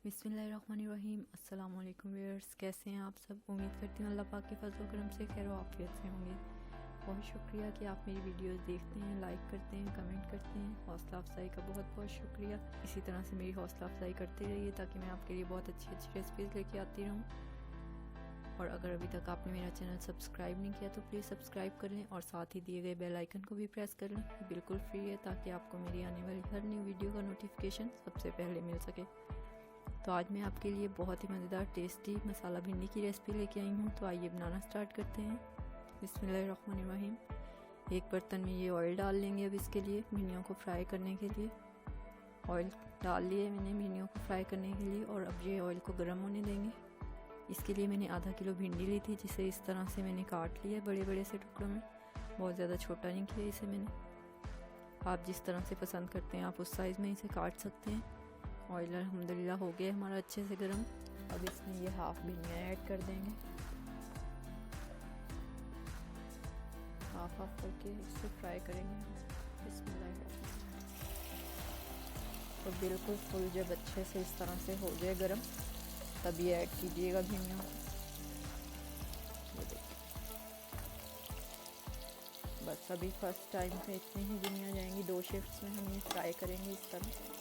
बिस्मिल्लाहिर्रहमानिर्रहीम। अस्सलाम वालेकुम व्यूअर्स, कैसे हैं आप सब। उम्मीद करती हूँ अल्लाह पाक के फजल करम से खैर आफियत से होंगे। बहुत शुक्रिया कि आप मेरी वीडियोस देखते हैं, लाइक करते हैं, कमेंट करते हैं। हौसला अफजाई का बहुत बहुत शुक्रिया। इसी तरह से मेरी हौसला अफजाई करते रहिए ताकि मैं आपके लिए बहुत अच्छी अच्छी रेसिपीज़ लेके आती रहूँ। और अगर अभी तक आपने मेरा चैनल सब्सक्राइब नहीं किया तो प्लीज़ सब्सक्राइब कर लें और साथ ही दिए गए बेल आइकन को भी प्रेस कर लें। बिल्कुल फ्री है ताकि आपको मेरी आने वाली हर न्यू वीडियो का नोटिफिकेशन सबसे पहले मिल सके। तो आज मैं आपके लिए बहुत ही मज़ेदार टेस्टी मसाला भिंडी की रेसिपी लेके आई हूँ। तो आइए बनाना स्टार्ट करते हैं। बिस्मिल्लाहिर्रहमानिर्रहीम। एक बर्तन में ये ऑयल डाल लेंगे। अब इसके लिए भिंडियों को फ्राई करने के लिए ऑयल डाल लिए मैंने भिंडियों को फ्राई करने के लिए। और अब ये ऑयल को गर्म होने देंगे। इसके लिए मैंने आधा किलो भिंडी ली थी, जिसे इस तरह से मैंने काट लिया बड़े बड़े से टुकड़ों में। बहुत ज़्यादा छोटा नहीं किया इसे मैंने। आप जिस तरह से पसंद करते हैं आप उस साइज़ में इसे काट सकते हैं। ऑयल अल्हम्दुलिल्लाह हो गया हमारा अच्छे से गर्म। अब इसमें ये हाफ भिंडियाँ ऐड कर देंगे, हाफ करके इसे फ्राई करेंगे। बिस्मिल्लाह। तो बिल्कुल फुल जब अच्छे से इस तरह से हो जाए गर्म तभी ऐड कीजिएगा भिंडियों को। ये देखिए, बस अभी फर्स्ट टाइम पे इतनी ही भिंडियाँ जाएंगी। 2 शिफ्ट्स में हम ये फ्राई करेंगे इस तरह।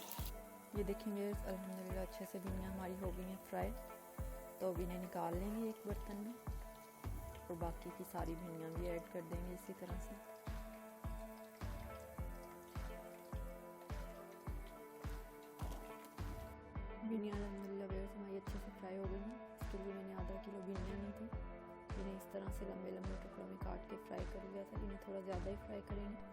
ये देखेंगे अल्हम्दुलिल्लाह अच्छे से भिंडियाँ हमारी हो गई हैं फ्राई। तो अब इन्हें निकाल लेंगे एक बर्तन में और बाकी की सारी भिंडियाँ भी ऐड कर देंगे इसी तरह से। भिंडियाँ अल्हम्दुलिल्लाह बेस हमारी अच्छे से फ्राई हो गई हैं। इसके लिए मैंने आधा किलो भिंडियाँ ली थी। इन्हें इस तरह से लंबे लंबे टुकड़ों में काट के फ्राई कर लिया था। इन्हें थोड़ा ज़्यादा ही फ्राई करेंगे।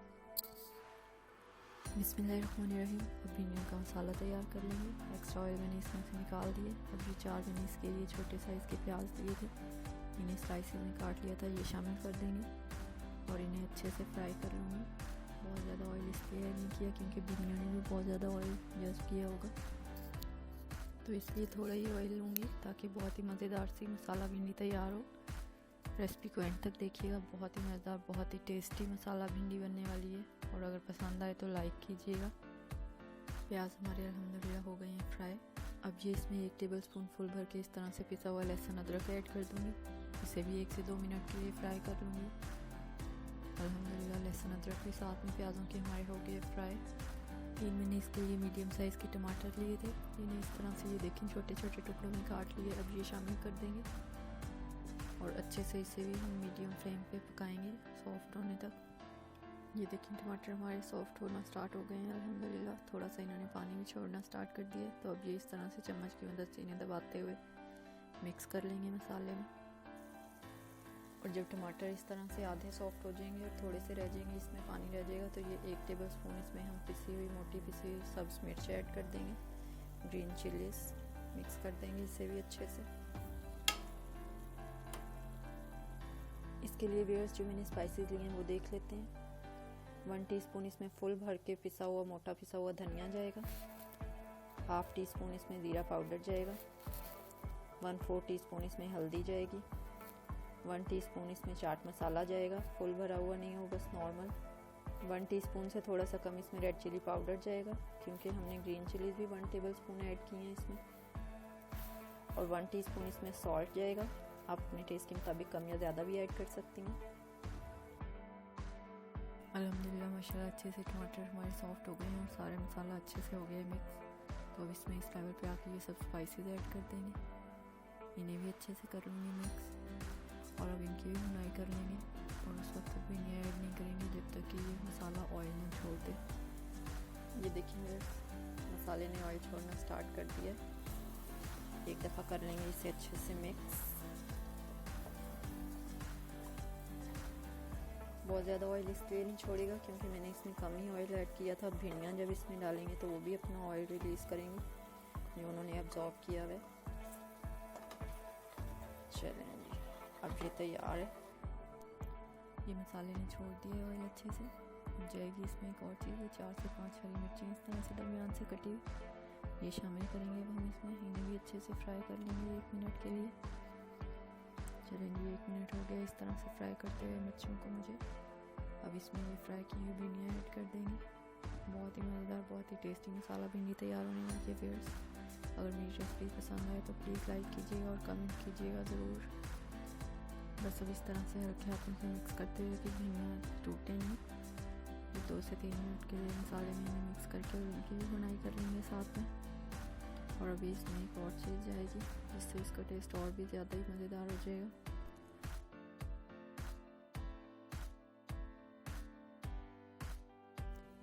बिस्मिल्लाहिर्रहमानिर्रहीम। अब भिंडियों का मसाला तैयार कर लेंगे। एक्स्ट्रा ऑयल मैंने इसमें से निकाल दिए। अब ये 4 मैंने इसके लिए छोटे साइज़ के प्याज लिए थे, इन्हें स्लाइसेस में काट लिया था, ये शामिल कर देंगे और इन्हें अच्छे से फ्राई कर लूँगी। बहुत ज़्यादा ऑयल इसलिए ऐड नहीं किया क्योंकि भिंडियों ने भी बहुत ज़्यादा ऑयल जज़्ब किया होगा, तो इसलिए थोड़ा ही ऑयल लूँगी ताकि बहुत ही मज़ेदार सी मसाला भिंडी तैयार हो। रेसिपी को एंड तक देखिएगा, बहुत ही मज़ेदार बहुत ही टेस्टी मसाला भिंडी बनने वाली है। और अगर पसंद आए तो लाइक कीजिएगा। प्याज हमारे अल्हम्दुलिल्लाह हो गए हैं फ्राई। अब ये इसमें 1 टेबलस्पून फुल भर के इस तरह से पिसा हुआ लहसुन अदरक ऐड कर दूँगी। इसे भी 1 से 2 मिनट के लिए फ्राई कर लूँगी। अल्हम्दुलिल्लाह लहसुन अदरक के साथ में प्याज़ों के हमारे हो गए फ्राई। 3 मैंने इसके लिए मीडियम साइज़ के टमाटर लिए थे, इन्हें इस तरह से ये देखें छोटे छोटे टुकड़ों में काट लिए। अब ये शामिल कर देंगे और अच्छे से इसे भी हम मीडियम फ्लेम पे पकाएंगे सॉफ्ट होने तक। ये देखें टमाटर हमारे सॉफ्ट होना स्टार्ट हो गए हैं अल्हम्दुलिल्लाह। थोड़ा सा इन्होंने पानी भी छोड़ना स्टार्ट कर दिया। तो अब ये इस तरह से चम्मच की मदद से इन्हें दबाते हुए मिक्स कर लेंगे मसाले में। और जब टमाटर इस तरह से आधे सॉफ्ट हो जाएंगे और थोड़े से रह जाएंगे, इसमें पानी रह जाएगा, तो ये 1 टेबलस्पून इसमें हम पिसी हुई मोटी पिसी हुई सब्ज़ मिर्च ऐड कर देंगे, ग्रीन चिलीज मिक्स कर देंगे इसे भी अच्छे से। इसके लिए व्यूअर्स जो मैंने स्पाइसेस लिए हैं वो देख लेते हैं। 1 टीस्पून इसमें फुल भर के पिसा हुआ मोटा पिसा हुआ धनिया जाएगा। हाफ टी स्पून इसमें ज़ीरा पाउडर जाएगा। 1/4 टीस्पून इसमें हल्दी जाएगी। 1 टीस्पून इसमें चाट मसाला जाएगा, फुल भरा हुआ नहीं हो, बस नॉर्मल। 1 टीस्पून से थोड़ा सा कम इसमें रेड चिली पाउडर जाएगा क्योंकि हमने ग्रीन चिलीज भी 1 टेबलस्पून ऐड की हैं इसमें। और 1 टीस्पून इसमें सॉल्ट जाएगा। आप अपने टेस्ट के मुताबिक कम या ज़्यादा भी ऐड कर सकती हैं। अल्हम्दुलिल्लाह माशाल्लाह अच्छे से टमाटर हमारे सॉफ्ट हो गए हैं और सारे मसाला अच्छे से हो गया है मिक्स। तो अब इसमें इस लेवल पे आके ये सब स्पाइसेस ऐड कर देंगे, इन्हें भी अच्छे से कर लूँगी मिक्स। और अब इनकी भी भुनाई कर लेंगे और उस वक्त तक भी इन्हें ऐड नहीं करेंगे जब तक कि ये मसाला ऑयल ना छोड़ दे। ये देखिए मसाले ने ऑयल छोड़ना स्टार्ट कर दिया। एक दफ़ा कर लेंगे इसे अच्छे से मिक्स। बहुत ज़्यादा ऑयल इसलिए नहीं छोड़ेगा क्योंकि मैंने इसमें कम ही ऑयल ऐड किया था। भिंडियाँ जब इसमें डालेंगे तो वो भी अपना ऑयल रिलीज़ करेंगे जो उन्होंने एब्जॉर्ब किया है। चलें जी, अब ये तैयार है। ये मसाले ने छोड़ दिया ऑयल अच्छे से। अब जाएगी इसमें एक और चीज़ है, 4 से 5 हरी मिर्चें इस तरह से दरमियान से कटी हुई, ये शामिल करेंगे अब हम इसमें। इन्हें भी अच्छे से फ्राई कर लेंगे 1 मिनट के लिए। चलेंगे 1 मिनट हो गया इस तरह से फ्राई करते हुए मिर्चों को मुझे। अब इसमें ये फ्राई की हुई भिंडियाँ ऐड कर देंगे। बहुत ही मज़ेदार बहुत ही टेस्टी मसाला भिंडी तैयार होने वाली है व्यूअर्स। अगर मेरी रेसिपी पसंद आए तो प्लीज़ लाइक कीजिएगा और कमेंट कीजिएगा ज़रूर। बस अब इस तरह से हल्के हाथों से मिक्स करते हुए कि भिंडियाँ टूटें नहीं। 2 से 3 मिनट के लिए मसाले में मिक्स करके उनकी भी बुनाई कर लेंगे साथ में। और अभी इसमें एक और चीज़ जाएगी जिससे इसका टेस्ट और भी ज़्यादा ही मज़ेदार हो जाएगा।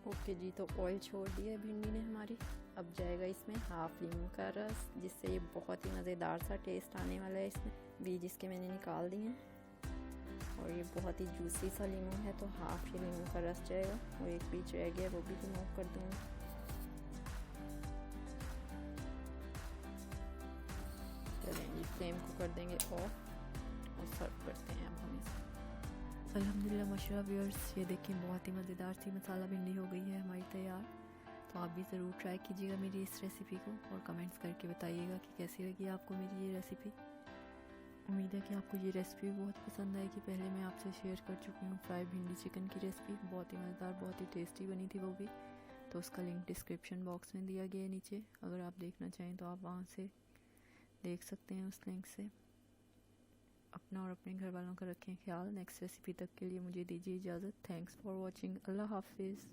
ओके जी, तो ऑयल छोड़ दिया भिंडी ने हमारी। अब जाएगा इसमें हाफ लीमू का रस, जिससे ये बहुत ही मज़ेदार सा टेस्ट आने वाला है। इसमें बीज इसके मैंने निकाल दिए हैं और ये बहुत ही जूसी सा लीमू है, तो हाफ ही लीमू का रस जाएगा। और एक बीज रह गया, वो भी रिमूव कर दूँगी। चलें जी, फ्लेम को कर देंगे ऑफ और सर्व करते हैं अब हम इसे। अल्हम्दुलिल्लाह माशाल्लाह व्यूअर्स, ये देखिए बहुत ही मज़ेदार सी मसाला भिंडी हो गई है हमारी तैयार। तो आप भी ज़रूर ट्राई कीजिएगा मेरी इस रेसिपी को और कमेंट्स करके बताइएगा कि कैसी लगी आपको मेरी ये रेसिपी। उम्मीद है कि आपको ये रेसिपी बहुत पसंद आएगी। पहले मैं आपसे शेयर कर चुकी हूँ फ्राई भिंडी चिकन की रेसिपी, बहुत ही मज़ेदार, बहुत ही टेस्टी बनी थी वो भी। तो उसका लिंक डिस्क्रिप्शन बॉक्स में दिया गया है नीचे, अगर आप देखना चाहें तो आप वहाँ से देख सकते हैं उस लिंक से। अपना और अपने घर वालों का रखें ख्याल। नेक्स्ट रेसिपी तक के लिए मुझे दीजिए इजाज़त। Thanks for watching. अल्लाह हाफिज़।